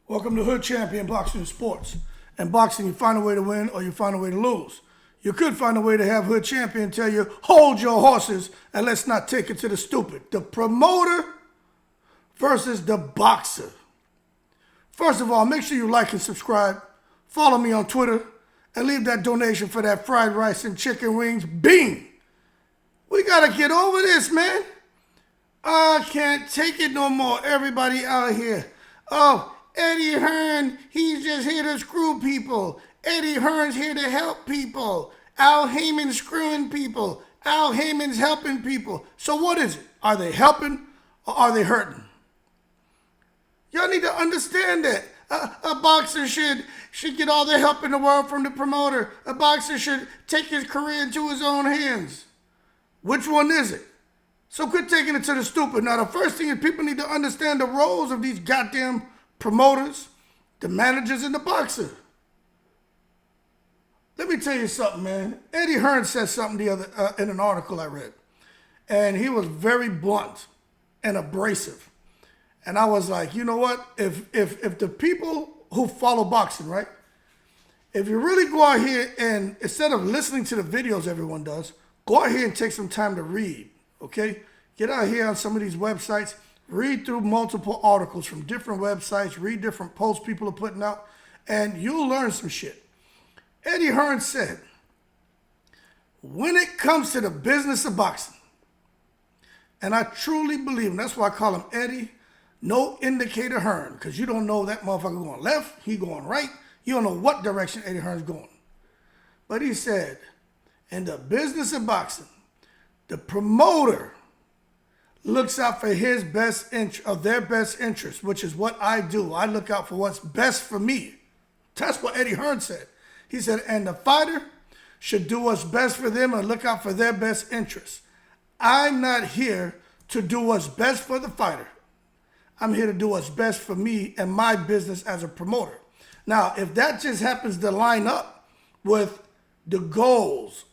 Welcome to Hood Champion Boxing Sports. In boxing, you find a way to win or you find a way to lose. You could find a way to have Hood Champion tell you, hold your horses and let's not take it to the stupid. The promoter versus the boxer. First of all, make sure you like and subscribe. Follow me on Twitter and leave that donation for that fried rice and chicken wings. Bing! We gotta get over this, man. I can't take it no more. Everybody out here. Oh, Eddie Hearn, he's just here to screw people. Eddie Hearn's here to help people. Al Heyman's screwing people. Al Heyman's helping people. So what is it? Are they helping or are they hurting? Y'all need to understand that. A boxer should get all the help in the world from the promoter. A boxer should take his career into his own hands. Which one is it? So quit taking it to the stupid. Now, the first thing is people need to understand the roles of these goddamn promoters, the managers, and the boxer. Let me tell you something, man. Eddie Hearn said something the other in an article I read, and he was very blunt and abrasive. And I was like, you know what? If the people who follow boxing, right? If you really go out here and instead of listening to the videos everyone does, go out here and take some time to read, okay? Get out here on some of these websites, read through multiple articles from different websites, read different posts people are putting out, and you'll learn some shit. Eddie Hearn said, when it comes to the business of boxing, and I truly believe, and that's why I call him Eddie, no indicator Hearn, because you don't know that motherfucker going left, he going right, you don't know what direction Eddie Hearn's going. But he said, in the business of boxing, the promoter looks out for his best interest, of their best interest, which is what I do. I look out for what's best for me. That's what Eddie Hearn said. He said, and the fighter should do what's best for them and look out for their best interests. I'm not here to do what's best for the fighter. I'm here to do what's best for me and my business as a promoter. Now, if that just happens to line up with the goals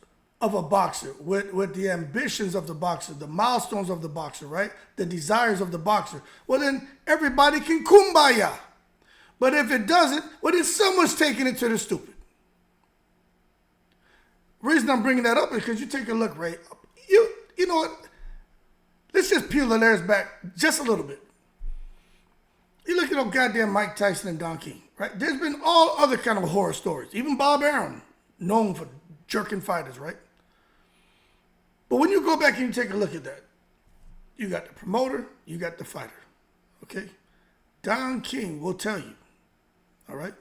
of a boxer, with the ambitions of the boxer, the milestones of the boxer, right? The desires of the boxer. Well, then everybody can kumbaya. But if it doesn't, well, then someone's taking it to the stupid. The reason I'm bringing that up is because you take a look, Ray. You know what? Let's just peel the layers back just a little bit. You look at old goddamn Mike Tyson and Don King, right? There's been all other kind of horror stories. Even Bob Arum, known for jerking fighters, right? But when you go back and you take a look at that, you got the promoter, you got the fighter, okay? Don King will tell you, all right?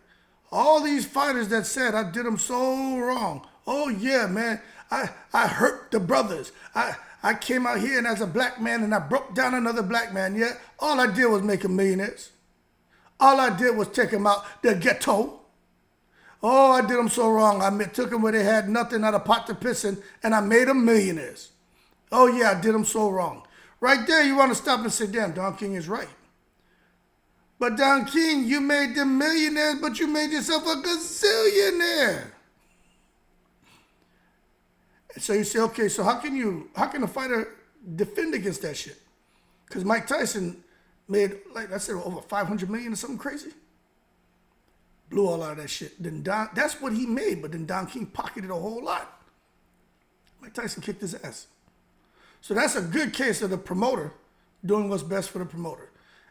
All these fighters that said, I did them so wrong. Oh, yeah, man, I hurt the brothers. I came out here and as a black man and I broke down another black man, yeah? All I did was make them millionaires. All I did was take them out the ghetto. Oh, I did them so wrong. I took them where they had nothing, not a pot to piss in, and I made them millionaires. Oh, yeah, I did them so wrong. Right there, you want to stop and say, damn, Don King is right. But Don King, you made them millionaires, but you made yourself a gazillionaire. And so you say, okay, so how can a fighter defend against that shit? Because Mike Tyson made, like I said, over 500 million or something crazy. Blew all out of that shit. Then that's what he made, but then Don King pocketed a whole lot. Mike Tyson kicked his ass. So that's a good case of the promoter doing what's best for the promoter.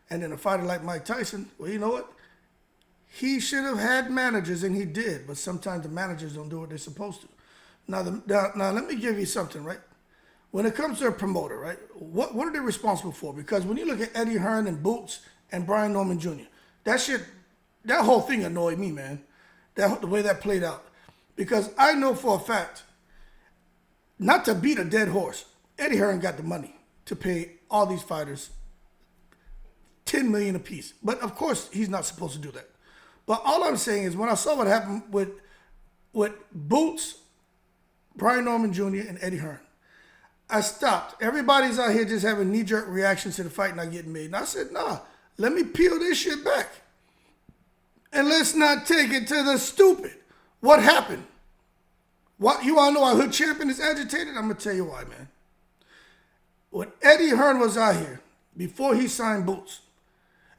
And then a fighter like Mike Tyson, well, you know what? He should have had managers, and he did, but sometimes the managers don't do what they're supposed to. Now let me give you something, right? When it comes to a promoter, right, what are they responsible for? Because when you look at Eddie Hearn and Boots and Brian Norman Jr., that whole thing annoyed me, man. The way that played out. Because I know for a fact, not to beat a dead horse, Eddie Hearn got the money to pay all these fighters $10 million apiece. But of course, he's not supposed to do that. But all I'm saying is when I saw what happened with Boots, Brian Norman Jr., and Eddie Hearn, I stopped. Everybody's out here just having knee-jerk reactions to the fight not getting made. And I said, nah, let me peel this shit back. And let's not take it to the stupid. What happened? What you want to know why Hood Champion is agitated? I'm going to tell you why, man. When Eddie Hearn was out here, before he signed Boots,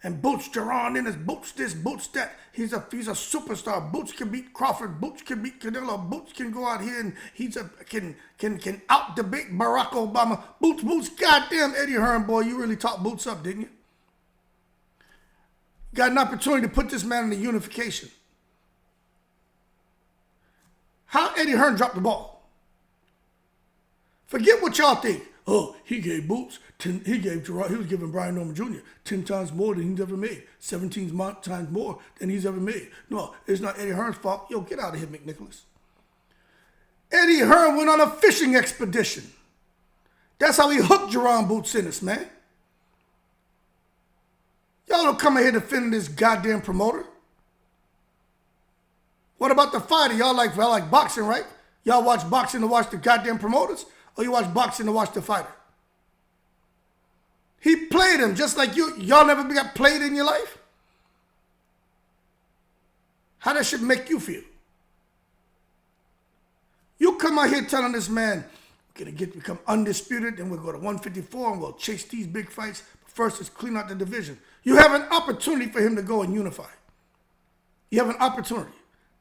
And Boots Jerron Ennis, Boots this, Boots that. He's a superstar. Boots can beat Crawford. Boots can beat Canelo. Boots can go out here and can out debate Barack Obama. Boots, goddamn Eddie Hearn, boy, you really talked Boots up, didn't you? Got an opportunity to put this man in the unification. How Eddie Hearn dropped the ball? Forget what y'all think. Oh, he gave Boots, he was giving Brian Norman Jr. 10 times more than he's ever made. 17 times more than he's ever made. No, it's not Eddie Hearn's fault. Yo, get out of here, McNicholas. Eddie Hearn went on a fishing expedition. That's how he hooked Jerron Boots Ennis, man. Y'all don't come in here defending this goddamn promoter. What about the fighter? Y'all like boxing, right? Y'all watch boxing to watch the goddamn promoters? Or you watch boxing to watch the fighter? He played him just like you. Y'all never got played in your life? How that should make you feel? You come out here telling this man, we're going to become undisputed, then we'll go to 154 and we'll chase these big fights. But first, let's clean out the division. You have an opportunity for him to go and unify. You have an opportunity.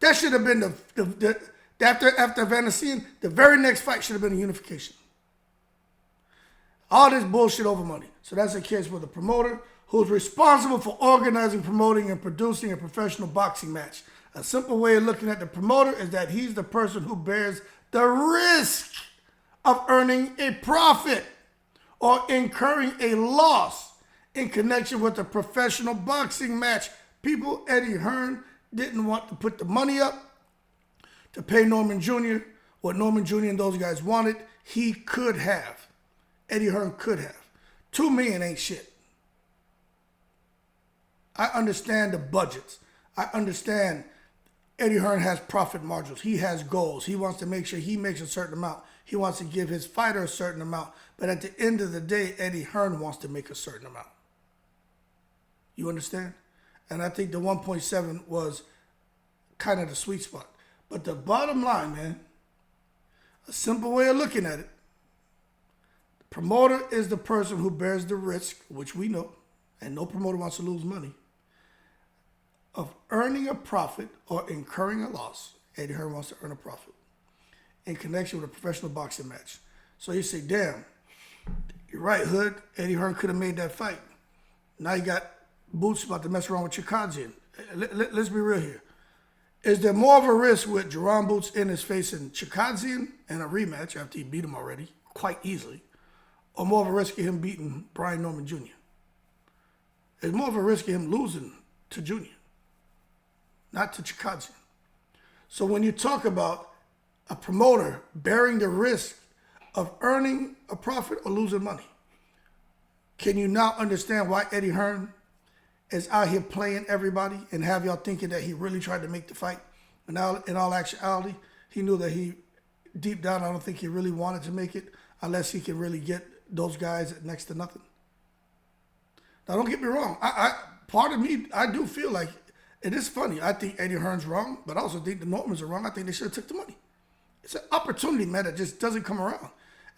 That should have been after Van Nessien, the very next fight should have been a unification. All this bullshit over money. So that's the case with the promoter who's responsible for organizing, promoting, and producing a professional boxing match. A simple way of looking at the promoter is that he's the person who bears the risk of earning a profit or incurring a loss in connection with a professional boxing match. People, Eddie Hearn didn't want to put the money up to pay Norman Jr. what Norman Jr. and those guys wanted. He could have. Eddie Hearn could have. $2 million ain't shit. I understand the budgets. I understand Eddie Hearn has profit margins. He has goals. He wants to make sure he makes a certain amount. He wants to give his fighter a certain amount. But at the end of the day, Eddie Hearn wants to make a certain amount. You understand? And I think the 1.7 was kind of the sweet spot. But the bottom line, man, a simple way of looking at it, the promoter is the person who bears the risk, which we know, and no promoter wants to lose money, of earning a profit or incurring a loss. Eddie Hearn wants to earn a profit in connection with a professional boxing match. So you say, damn, you're right, Hood. Eddie Hearn could have made that fight. Now you got Boots about to mess around with Chikadzian. Let's be real here. Is there more of a risk with Jerron Boots Ennis facing Chikadzian in a rematch after he beat him already, quite easily, or more of a risk of him beating Brian Norman Jr.? There's more of a risk of him losing to Jr., not to Chikadzian. So when you talk about a promoter bearing the risk of earning a profit or losing money, can you now understand why Eddie Hearn is out here playing everybody and have y'all thinking that he really tried to make the fight? And now, in all actuality, he knew that he, deep down, I don't think he really wanted to make it unless he could really get those guys at next to nothing. Now, don't get me wrong. Part of me, I do feel like, it is funny. I think Eddie Hearn's wrong, but I also think the Normans are wrong. I think they should have took the money. It's an opportunity, man, that just doesn't come around.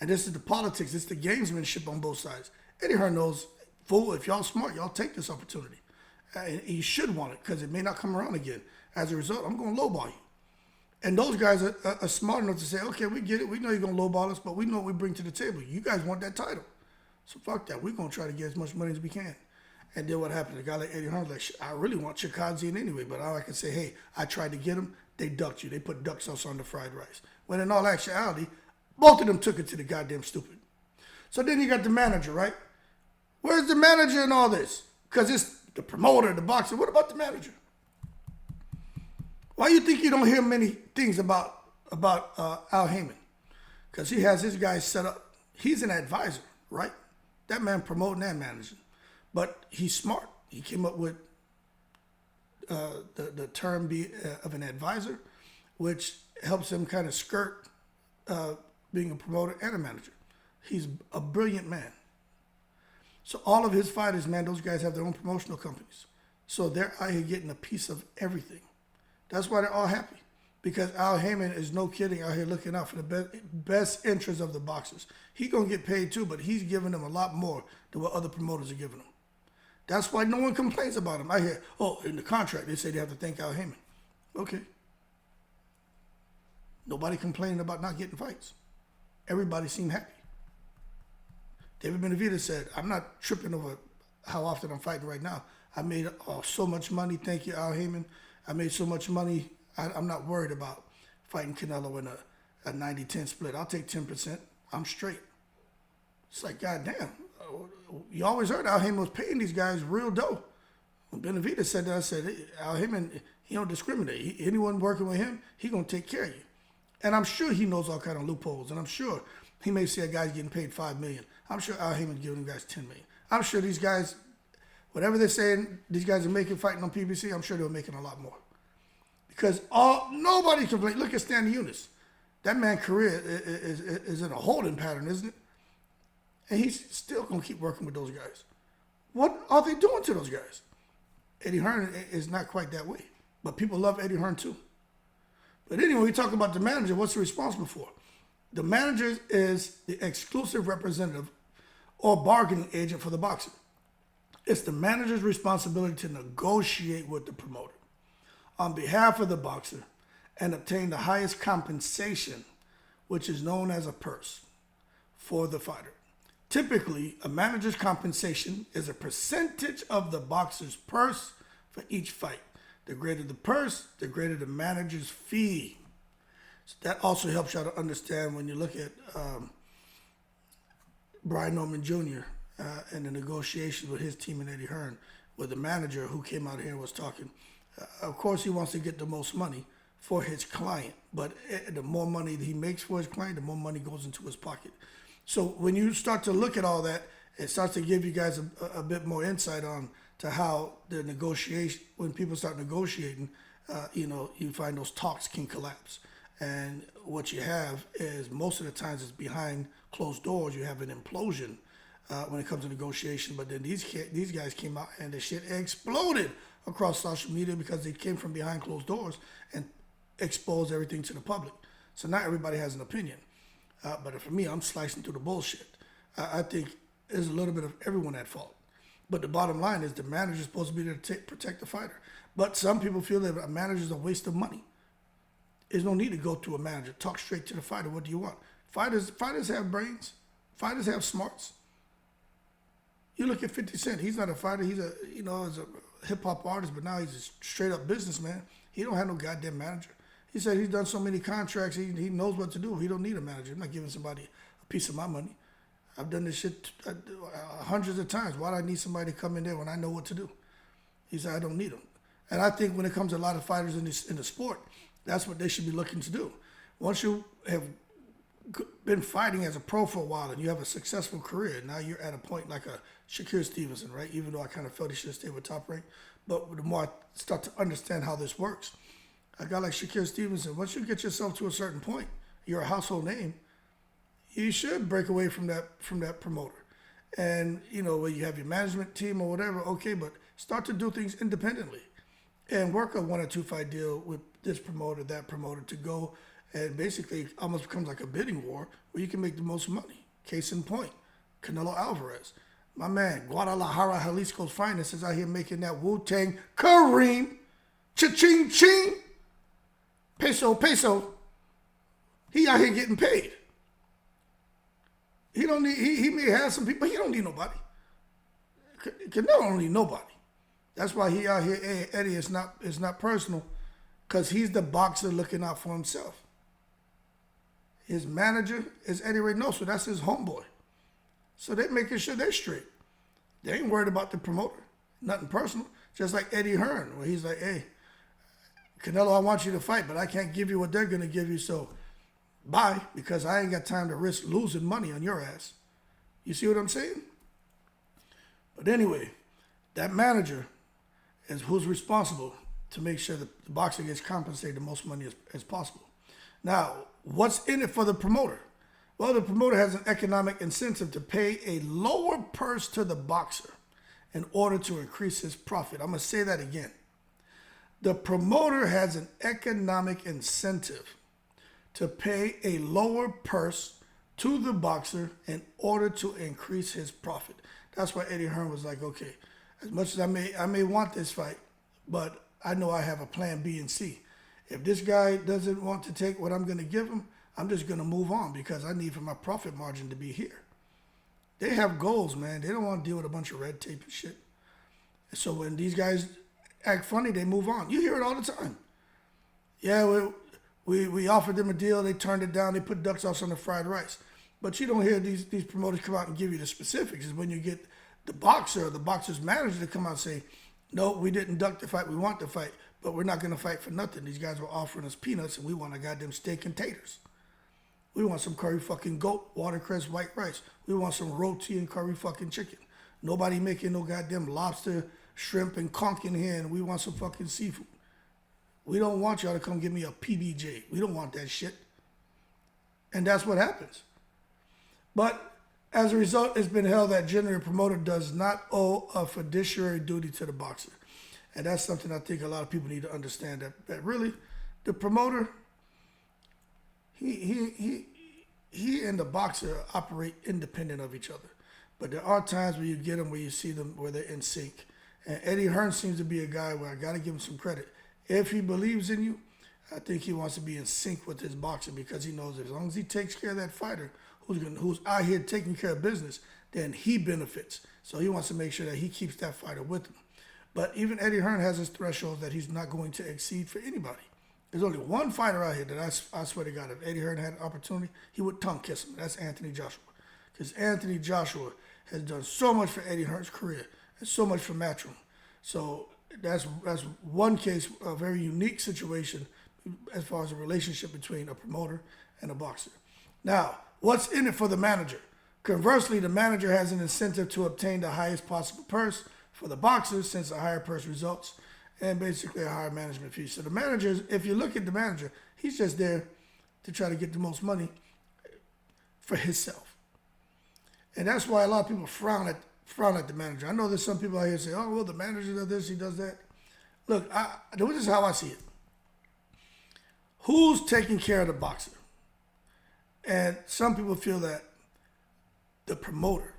And this is the politics. It's the gamesmanship on both sides. Eddie Hearn knows, fool, if y'all smart, y'all take this opportunity. And you should want it because it may not come around again. As a result, I'm going to lowball you. And those guys are smart enough to say, okay, we get it. We know you're going to lowball us, but we know what we bring to the table. You guys want that title. So fuck that. We're going to try to get as much money as we can. And then what happened? A guy like Eddie Hearn, like, I really want Chikadzian anyway, but all I can say, hey, I tried to get him. They ducked you. They put duck sauce on the fried rice. When in all actuality, both of them took it to the goddamn stupid. So then you got the manager, right? Where's the manager in all this? Because it's the promoter, the boxer. What about the manager? Why you think you don't hear many things about Al Heyman? Because he has his guys set up. He's an advisor, right? That man promoting and managing. But he's smart. He came up with the term of an advisor, which helps him kind of skirt being a promoter and a manager. He's a brilliant man. So all of his fighters, man, those guys have their own promotional companies. So they're out here getting a piece of everything. That's why they're all happy. Because Al Heyman is no kidding out here looking out for the best interests of the boxers. He's going to get paid too, but he's giving them a lot more than what other promoters are giving them. That's why no one complains about him. I hear, oh, in the contract, they say they have to thank Al Heyman. Okay. Nobody complaining about not getting fights. Everybody seemed happy. David Benavidez said, I'm not tripping over how often I'm fighting right now. I made so much money. Thank you, Al Heyman. I made so much money. I'm not worried about fighting Canelo in a 90-10 split. I'll take 10%. I'm straight. It's like, goddamn. You always heard Al Heyman was paying these guys real dough. When Benavidez said that, I said, hey, Al Heyman, he don't discriminate. Anyone working with him, he going to take care of you. And I'm sure he knows all kind of loopholes. And I'm sure he may say a guy's getting paid $5 million. I'm sure Al Heyman's giving them guys $10 million. I'm sure these guys, whatever they're saying, these guys are making fighting on PBC, I'm sure they're making a lot more. Because nobody complains. Look at Stanley Eunice. That man's career is in a holding pattern, isn't it? And he's still going to keep working with those guys. What are they doing to those guys? Eddie Hearn is not quite that way. But people love Eddie Hearn too. But anyway, we talk about the manager. What's he responsible for? The manager is the exclusive representative or bargaining agent for the boxer. It's the manager's responsibility to negotiate with the promoter on behalf of the boxer and obtain the highest compensation, which is known as a purse, for the fighter. Typically, a manager's compensation is a percentage of the boxer's purse for each fight. The greater the purse, the greater the manager's fee. So that also helps you to understand when you look at Brian Norman Jr. And the negotiations with his team and Eddie Hearn, with the manager who came out here and was talking. Of course, he wants to get the most money for his client, but the more money he makes for his client, the more money goes into his pocket. So when you start to look at all that, it starts to give you guys a bit more insight on to how the negotiation, when people start negotiating, you find those talks can collapse. And what you have is most of the times it's behind closed doors. You have an implosion when it comes to negotiation. But then these guys came out and the shit exploded across social media because they came from behind closed doors and exposed everything to the public. So now everybody has an opinion. But for me, I'm slicing through the bullshit. I think there's a little bit of everyone at fault. But the bottom line is the manager is supposed to be there to protect the fighter. But some people feel that a manager is a waste of money. There's no need to go to a manager. Talk straight to the fighter. What do you want? Fighters have brains. Fighters have smarts. You look at 50 Cent. He's not a fighter. He's he's a hip-hop artist, but now he's a straight-up businessman. He don't have no goddamn manager. He said he's done so many contracts, he knows what to do. He don't need a manager. I'm not giving somebody a piece of my money. I've done this shit hundreds of times. Why do I need somebody to come in there when I know what to do? He said, I don't need them. And I think when it comes to a lot of fighters in the sport, that's what they should be looking to do. Once you have been fighting as a pro for a while and you have a successful career, now you're at a point like a Shakur Stevenson, right? Even though I kind of felt he should have stayed with Top Rank. But the more I start to understand how this works, a guy like Shakur Stevenson, once you get yourself to a certain point, you're a household name, you should break away from that promoter. And, when you have your management team or whatever, okay, but start to do things independently and work a 1 or 2 fight deal with this promoter, that promoter to go and basically almost becomes like a bidding war where you can make the most money. Case in point, Canelo Alvarez. My man, Guadalajara, Jalisco's finest is out here making that Wu-Tang Kareem, cha-ching, ching, peso. He out here getting paid. He don't need. He may have some people, but he don't need nobody. Canelo don't need nobody. That's why he out here. Hey, Eddie, it's not personal, because he's the boxer looking out for himself. His manager is Eddie Reynoso. That's his homeboy. So they're making sure they're straight. They ain't worried about the promoter. Nothing personal. Just like Eddie Hearn, where he's like, hey, Canelo, I want you to fight, but I can't give you what they're going to give you, so bye, because I ain't got time to risk losing money on your ass. You see what I'm saying? But anyway, that manager is who's responsible to make sure that the boxer gets compensated the most money as possible. Now, what's in it for the promoter? Well, the promoter has an economic incentive to pay a lower purse to the boxer in order to increase his profit. I'm going to say that again. The promoter has an economic incentive to pay a lower purse to the boxer in order to increase his profit. That's why Eddie Hearn was like, okay, As much as I may want this fight, but I know I have a plan B and C. If this guy doesn't want to take what I'm going to give him, I'm just going to move on because I need for my profit margin to be here. They have goals, man. They don't want to deal with a bunch of red tape and shit. So when these guys act funny, they move on. You hear it all the time. Yeah, we offered them a deal. They turned it down. They put duck sauce on the fried rice. But you don't hear these promoters come out and give you the specifics. Is when you get the boxer or the boxer's manager to come out and say, no, we didn't duck the fight. We want the fight, but we're not going to fight for nothing. These guys were offering us peanuts, and we want a goddamn steak and taters. We want some curry fucking goat, watercress, white rice. We want some roti and curry fucking chicken. Nobody making no goddamn lobster, shrimp, and conch in here, and we want some fucking seafood. We don't want y'all to come give me a PBJ. We don't want that shit. And that's what happens. But as a result, it's been held that generally a promoter does not owe a fiduciary duty to the boxer. And that's something I think a lot of people need to understand, that really the promoter, he and the boxer operate independent of each other. But there are times where you get them, where you see them, where they're in sync. And Eddie Hearn seems to be a guy where I got to give him some credit. If he believes in you, I think he wants to be in sync with his boxer because he knows as long as he takes care of that fighter who's out here taking care of business, then he benefits. So he wants to make sure that he keeps that fighter with him. But even Eddie Hearn has his thresholds that he's not going to exceed for anybody. There's only one fighter out here that I swear to God, if Eddie Hearn had an opportunity, he would tongue kiss him. That's Anthony Joshua. Because Anthony Joshua has done so much for Eddie Hearn's career and so much for Matchroom. So that's one case, a very unique situation as far as a relationship between a promoter and a boxer. Now, what's in it for the manager? Conversely, the manager has an incentive to obtain the highest possible purse for the boxer, since a higher purse results and basically a higher management fee. So the manager, if you look at the manager, he's just there to try to get the most money for himself. And that's why a lot of people frown at the manager. I know there's some people out here say, oh, well, the manager does this, he does that. Look, this is how I see it. Who's taking care of the boxer? And some people feel that the promoter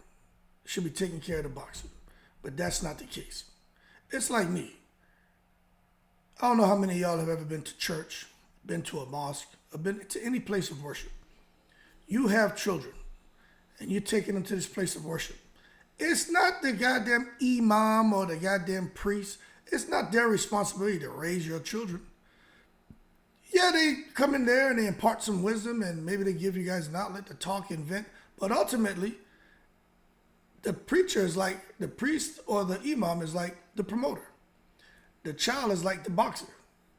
should be taking care of the boxer. But that's not the case. It's like me. I don't know how many of y'all have ever been to church, been to a mosque, or been to any place of worship. You have children, and you're taking them to this place of worship. It's not the goddamn imam or the goddamn priest. It's not their responsibility to raise your children. Yeah, they come in there and they impart some wisdom, and maybe they give you guys an outlet to talk and vent. But ultimately, the preacher is like the priest, or the imam is like the promoter. The child is like the boxer.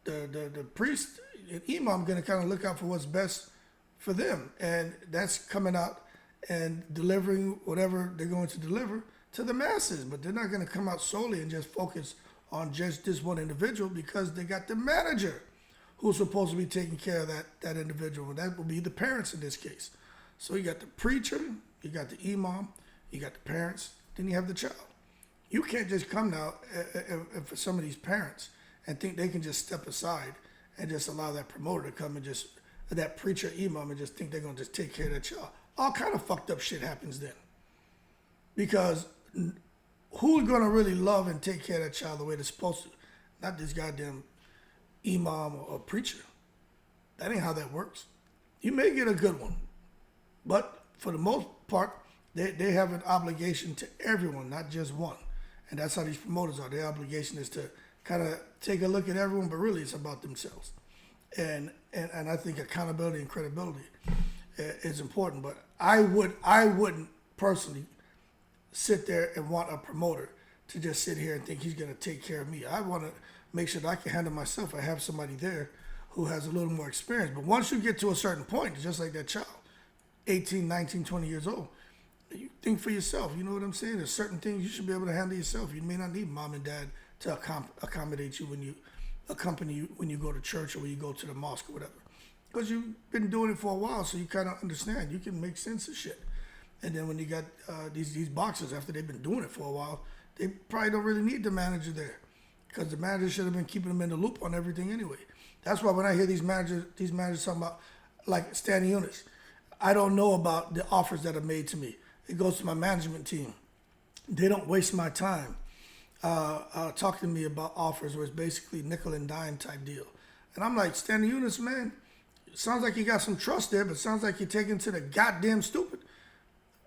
The priest and imam going to kind of look out for what's best for them. And that's coming out and delivering whatever they're going to deliver to the masses. But they're not going to come out solely and just focus on just this one individual, because they got the manager who's supposed to be taking care of that individual. And that will be the parents in this case. So you got the preacher, you got the imam, you got the parents, then you have the child. You can't just come now for some of these parents and think they can just step aside and just allow that promoter to come and just, that preacher, imam, and just think they're going to just take care of that child. All kind of fucked up shit happens then. Because who's going to really love and take care of that child the way they're supposed to? Not this goddamn imam or preacher. That ain't how that works. You may get a good one, but for the most part, they have an obligation to everyone, not just one. And that's how these promoters are. Their obligation is to kind of take a look at everyone, but really it's about themselves. And I think accountability and credibility is important. But I wouldn't personally sit there and want a promoter to just sit here and think he's going to take care of me. I want to make sure that I can handle myself. I have somebody there who has a little more experience. But once you get to a certain point, it's just like that child, 18, 19, 20 years old, you think for yourself. You know what I'm saying? There's certain things you should be able to handle yourself. You may not need mom and dad to accommodate you when you accompany you when you go to church or when you go to the mosque or whatever. Because you've been doing it for a while, so you kind of understand. You can make sense of shit. And then when you got these boxers, after they've been doing it for a while, they probably don't really need the manager there, because the manager should have been keeping them in the loop on everything anyway. That's why when I hear these managers talking about, like Stanley Ennis, I don't know about the offers that are made to me. It goes to my management team. They don't waste my time talking to me about offers where it's basically nickel and dime type deal. And I'm like, Stanley Eunice, man, sounds like you got some trust there, but sounds like you're taking to the goddamn stupid.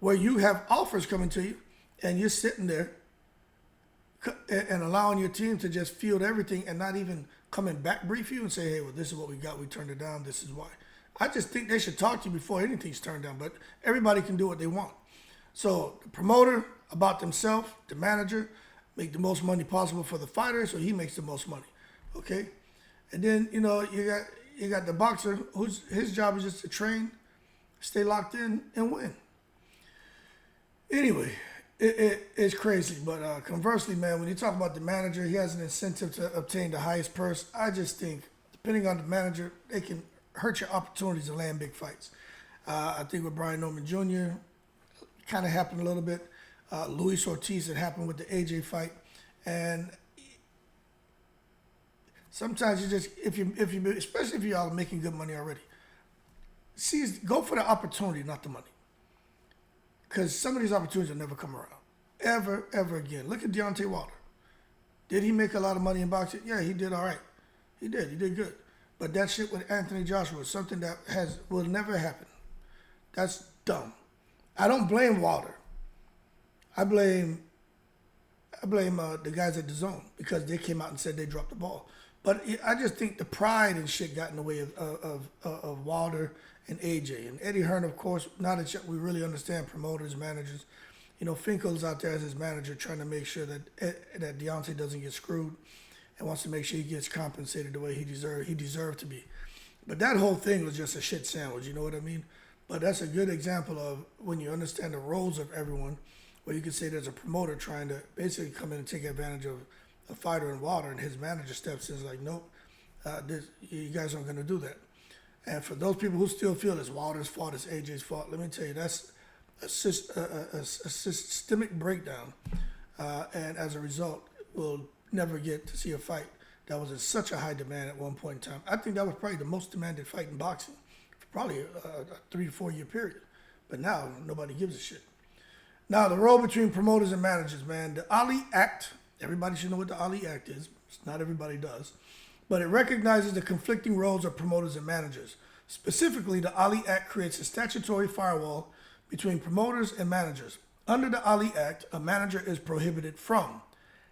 Where you have offers coming to you and you're sitting there and allowing your team to just field everything and not even come and back brief you and say, hey, well, this is what we got. We turned it down. This is why. I just think they should talk to you before anything's turned down, but everybody can do what they want. So the promoter about themselves, the manager, make the most money possible for the fighter, so he makes the most money. Okay? And then, you got the boxer whose his job is just to train, stay locked in, and win. Anyway, it's crazy. But conversely, man, when you talk about the manager, he has an incentive to obtain the highest purse. I just think, depending on the manager, they can hurt your opportunities to land big fights. I think with Brian Norman Jr., kind of happened a little bit. Luis Ortiz, it happened with the AJ fight. And sometimes you just, if you, especially if y'all are making good money already, go for the opportunity, not the money. Because some of these opportunities will never come around. Ever again. Look at Deontay Wilder. Did he make a lot of money in boxing? Yeah, he did all right. He did good. But that shit with Anthony Joshua is something that will never happen. That's dumb. I don't blame Wilder. I blame the guys at DAZN because they came out and said they dropped the ball. But I just think the pride and shit got in the way of Wilder and AJ. And Eddie Hearn, of course, now that we really understand promoters, managers, Finkel's out there as his manager trying to make sure that Deontay doesn't get screwed and wants to make sure he gets compensated the way he deserved to be. But that whole thing was just a shit sandwich, you know what I mean? But that's a good example of when you understand the roles of everyone, where you could say there's a promoter trying to basically come in and take advantage of a fighter in Wilder, and his manager steps in and is like, nope, you guys aren't going to do that. And for those people who still feel it's Wilder's fault, it's AJ's fault, let me tell you, that's a systemic breakdown. And as a result, we'll never get to see a fight that was in such a high demand at one point in time. I think that was probably the most demanded fight in boxing for probably a 3 to 4 year period. But now, nobody gives a shit. Now, the role between promoters and managers, man. The Ali Act, everybody should know what the Ali Act is. Not everybody does. But it recognizes the conflicting roles of promoters and managers. Specifically, the Ali Act creates a statutory firewall between promoters and managers. Under the Ali Act, a manager is prohibited from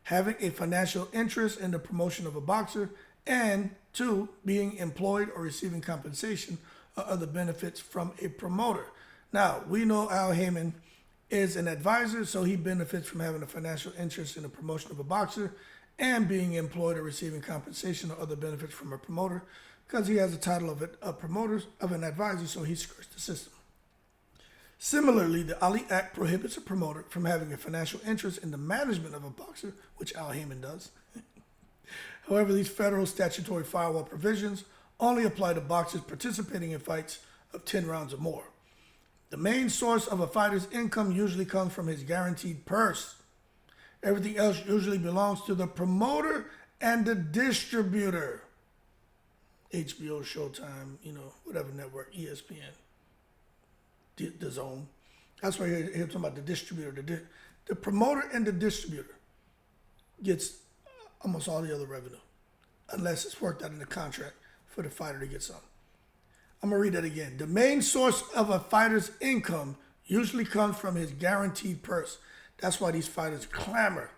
having a financial interest in the promotion of a boxer, and 2, being employed or receiving compensation or other benefits from a promoter. Now, we know Al Heyman is an advisor, so he benefits from having a financial interest in the promotion of a boxer and being employed or receiving compensation or other benefits from a promoter because he has the title of a promoter, of an advisor, so he skirts the system. Similarly, the Ali Act prohibits a promoter from having a financial interest in the management of a boxer, which Al Heyman does. However, these federal statutory firewall provisions only apply to boxers participating in fights of 10 rounds or more. The main source of a fighter's income usually comes from his guaranteed purse. Everything else usually belongs to the promoter and the distributor. HBO, Showtime, whatever network, ESPN. The zone. That's why you're talking about the distributor. The promoter and the distributor gets almost all the other revenue, unless it's worked out in the contract for the fighter to get some. I'm going to read that again. The main source of a fighter's income usually comes from his guaranteed purse. That's why these fighters clamor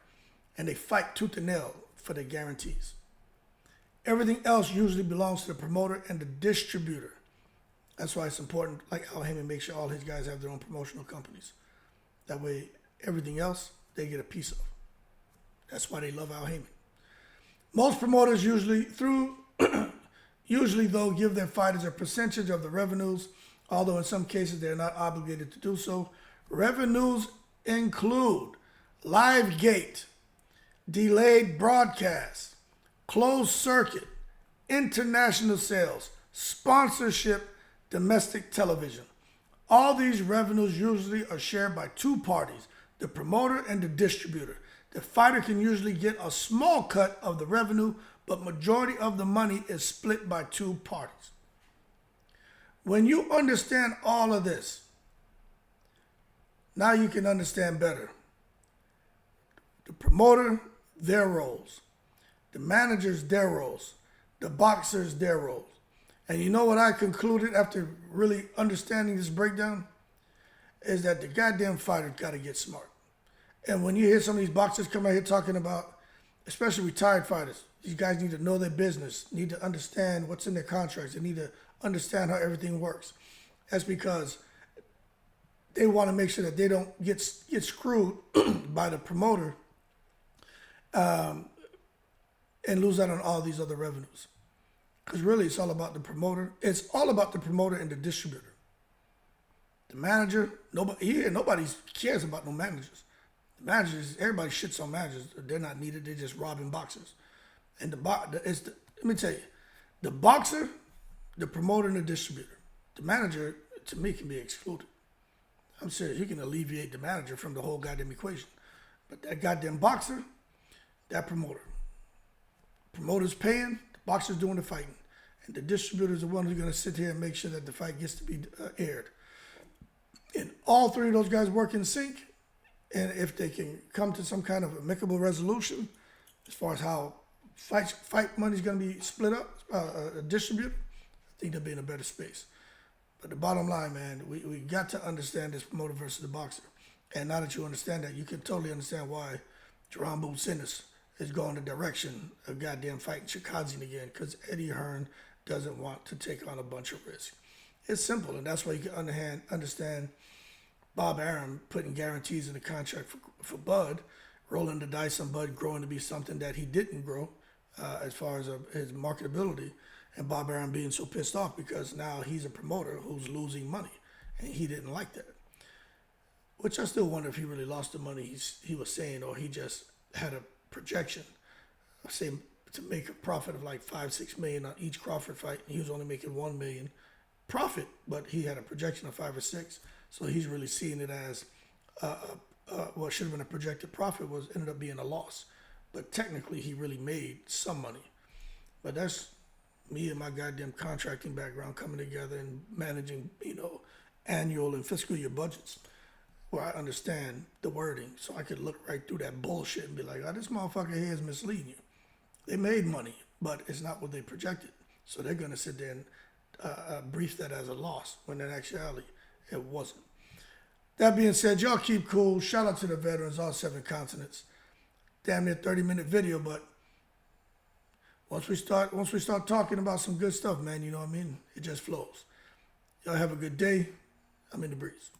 and they fight tooth and nail for their guarantees. Everything else usually belongs to the promoter and the distributor. That's why it's important, like Al Heyman, make sure all his guys have their own promotional companies. That way, everything else, they get a piece of. That's why they love Al Heyman. Most promoters usually though, give their fighters a percentage of the revenues, although in some cases they're not obligated to do so. Revenues include live gate, delayed broadcast, closed circuit, international sales, sponsorship, domestic television. All these revenues usually are shared by 2 parties, the promoter and the distributor. The fighter can usually get a small cut of the revenue, but majority of the money is split by 2 parties. When you understand all of this, now you can understand better. The promoter, their roles. The managers, their roles. The boxers, their roles. And you know what I concluded after really understanding this breakdown? Is that the goddamn fighter got to get smart. And when you hear some of these boxers come out here talking about, especially retired fighters, these guys need to know their business, need to understand what's in their contracts, they need to understand how everything works. That's because they want to make sure that they don't get screwed by the promoter and lose out on all these other revenues. Because really, it's all about the promoter. It's all about the promoter and the distributor. The manager, nobody cares about no managers. The managers, everybody shits on managers. They're not needed. They're just robbing boxers. And let me tell you, the boxer, the promoter, and the distributor. The manager, to me, can be excluded. I'm serious. You can alleviate the manager from the whole goddamn equation. But that goddamn boxer, that promoter. Promoter's paying, the boxer's doing the fighting. And the distributor's the one who's going to sit here and make sure that the fight gets to be aired. And all three of those guys work in sync. And if they can come to some kind of amicable resolution as far as how fight money's going to be split up, distributed, I think they'll be in a better space. But the bottom line, man, we got to understand this promoter versus the boxer. And now that you understand that, you can totally understand why Jerome Boots Ennis is going the direction of goddamn fighting Chikadze again, because Eddie Hearn doesn't want to take on a bunch of risk. It's simple, and that's why you can understand Bob Arum putting guarantees in the contract for Bud, rolling the dice on Bud growing to be something that he didn't grow as far as his marketability, and Bob Arum being so pissed off because now he's a promoter who's losing money, and he didn't like that. Which I still wonder if he really lost the money he was saying, or he just had a projection, say, to make a profit of like $5-6 million on each Crawford fight, and he was only making $1 million profit, but he had a projection of 5 or 6, so he's really seeing it as what should have been a projected profit ended up being a loss. But technically, he really made some money. But that's me and my goddamn contracting background coming together and managing, annual and fiscal year budgets, where I understand the wording, so I could look right through that bullshit and be like, this motherfucker here is misleading you. They made money, but it's not what they projected. So they're going to sit there and brief that as a loss, when in actuality, it wasn't. That being said, y'all keep cool. Shout out to the veterans, all 7 continents. Damn near 30-minute video, but once we start talking about some good stuff, man, you know what I mean? It just flows. Y'all have a good day. I'm in the breeze.